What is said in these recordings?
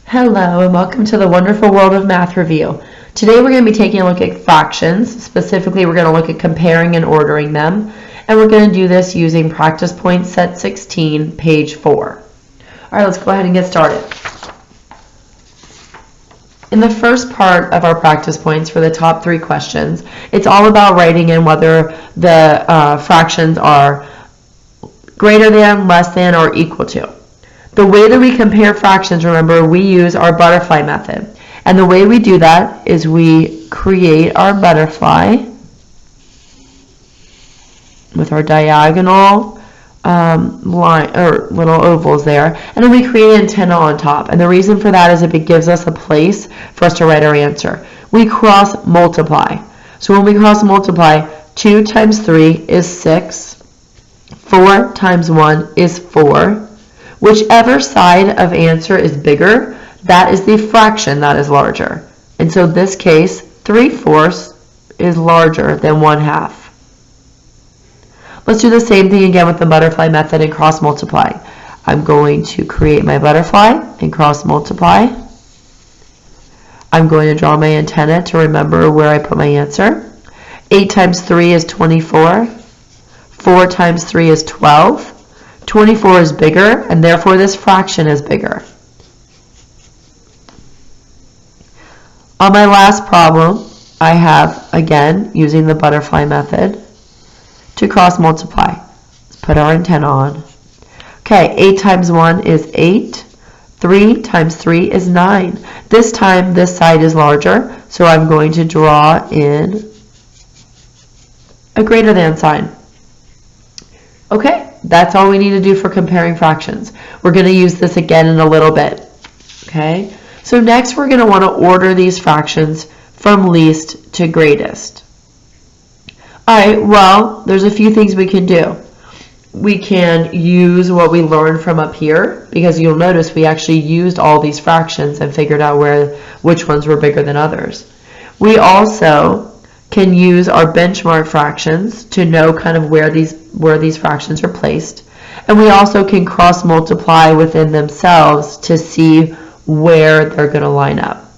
Hello and welcome to the wonderful world of Math Review. Today we're going to be taking a look at fractions. Specifically, we're going to look at comparing and ordering them. And we're going to do this using practice point set 16, page 4. All right, let's go ahead and get started. In the first part of our practice points for the top 3 questions, it's all about writing in whether the fractions are greater than, less than, or equal to. The way that we compare fractions, remember, we use our butterfly method. And the way we do that is we create our butterfly with our diagonal line or little ovals there, and then we create an antenna on top. And the reason for that is if it gives us a place for us to write our answer. We cross multiply. So when we cross multiply, 2 times 3 is 6, 4 times 1 is 4. Whichever side of answer is bigger, that is the fraction that is larger. And so in this case, 3/4 is larger than 1/2. Let's do the same thing again with the butterfly method and cross multiply. I'm going to create my butterfly and cross multiply. I'm going to draw my antenna to remember where I put my answer. 8 times 3 is 24. 4 times 3 is 12. 24 is bigger, and therefore this fraction is bigger. On my last problem, I have, again, using the butterfly method, to cross multiply. Let's put our antenna on. Okay, 8 times 1 is 8. 3 times 3 is 9. This time, this side is larger, so I'm going to draw in a greater than sign. Okay. That's all we need to do for comparing fractions. We're going to use this again in a little bit. Okay? So next we're going to want to order these fractions from least to greatest. Alright, well, there's a few things we can do. We can use what we learned from up here, because you'll notice we actually used all these fractions and figured out which ones were bigger than others. We also can use our benchmark fractions to know kind of where these fractions are placed. And we also can cross multiply within themselves to see where they're going to line up.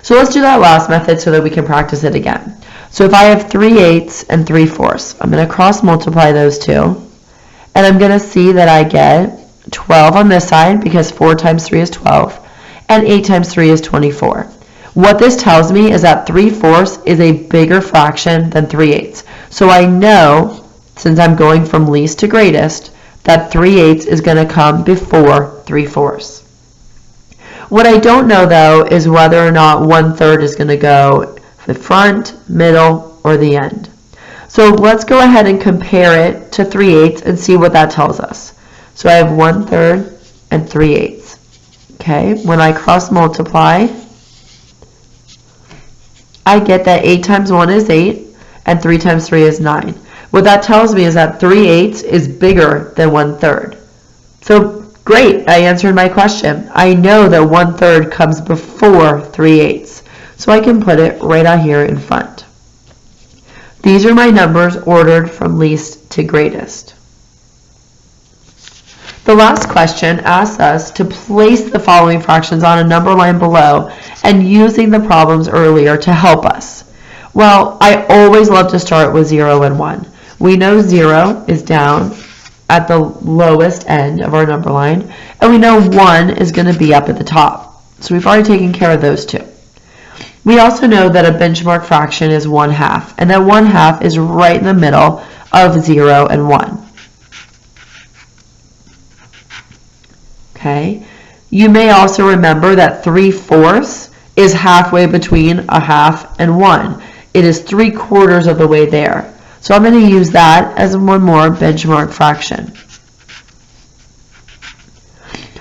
So let's do that last method so that we can practice it again. So if I have 3/8 and 3/4, I'm going to cross multiply those two. And I'm going to see that I get 12 on this side because 4 times 3 is 12. And 8 times 3 is 24. What this tells me is that 3/4 is a bigger fraction than 3/8. So I know, since I'm going from least to greatest, that 3/8 is going to come before 3/4. What I don't know, though, is whether or not 1/3 is going to go the front, middle, or the end. So let's go ahead and compare it to 3/8 and see what that tells us. So I have 1/3 and 3/8. Okay, when I cross multiply, I get that 8 times 1 is 8, and 3 times 3 is 9. What that tells me is that 3/8 is bigger than 1/3. So great, I answered my question. I know that 1/3 comes before 3/8. So I can put it right out here in front. These are my numbers ordered from least to greatest. The last question asks us to place the following fractions on a number line below and using the problems earlier to help us. Well, I always love to start with 0 and 1. We know 0 is down at the lowest end of our number line, and we know 1 is going to be up at the top. So we've already taken care of those two. We also know that a benchmark fraction is 1/2, and that 1/2 is right in the middle of 0 and 1. Okay. You may also remember that 3/4 is halfway between a half and 1. It is 3/4 of the way there. So I'm going to use that as one more benchmark fraction.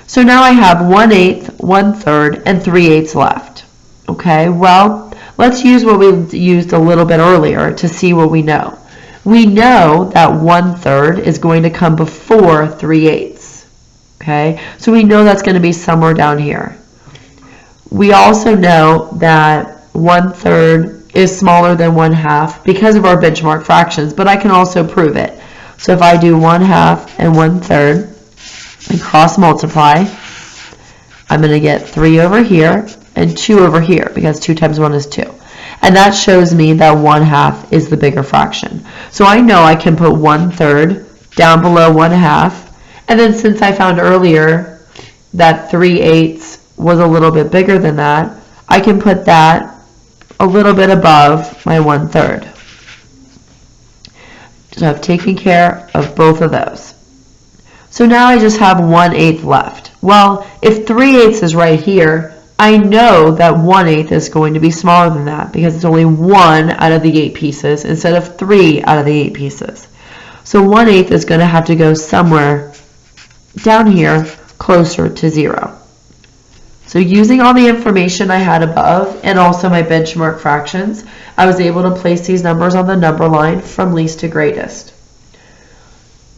So now I have 1/8, 1/3, and 3/8 left. Okay, well, let's use what we used a little bit earlier to see what we know. We know that 1/3 is going to come before 3/8. Okay, so we know that's going to be somewhere down here. We also know that 1/3 is smaller than 1/2 because of our benchmark fractions, but I can also prove it. So if I do 1/2 and 1/3 and cross multiply, I'm going to get 3 over here and 2 over here because 2 times 1 is 2. And that shows me that 1/2 is the bigger fraction. So I know I can put 1/3 down below 1/2. And then since I found earlier that 3/8 was a little bit bigger than that, I can put that a little bit above my 1/3. So I've taken care of both of those. So now I just have 1/8 left. Well, if 3/8 is right here, I know that 1/8 is going to be smaller than that because it's only 1 out of the 8 pieces instead of 3 out of the 8 pieces. So 1/8 is going to have to go somewhere down here closer to 0. So using all the information I had above and also my benchmark fractions, I was able to place these numbers on the number line from least to greatest.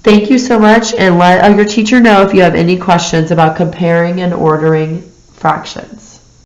Thank you so much, and let your teacher know if you have any questions about comparing and ordering fractions.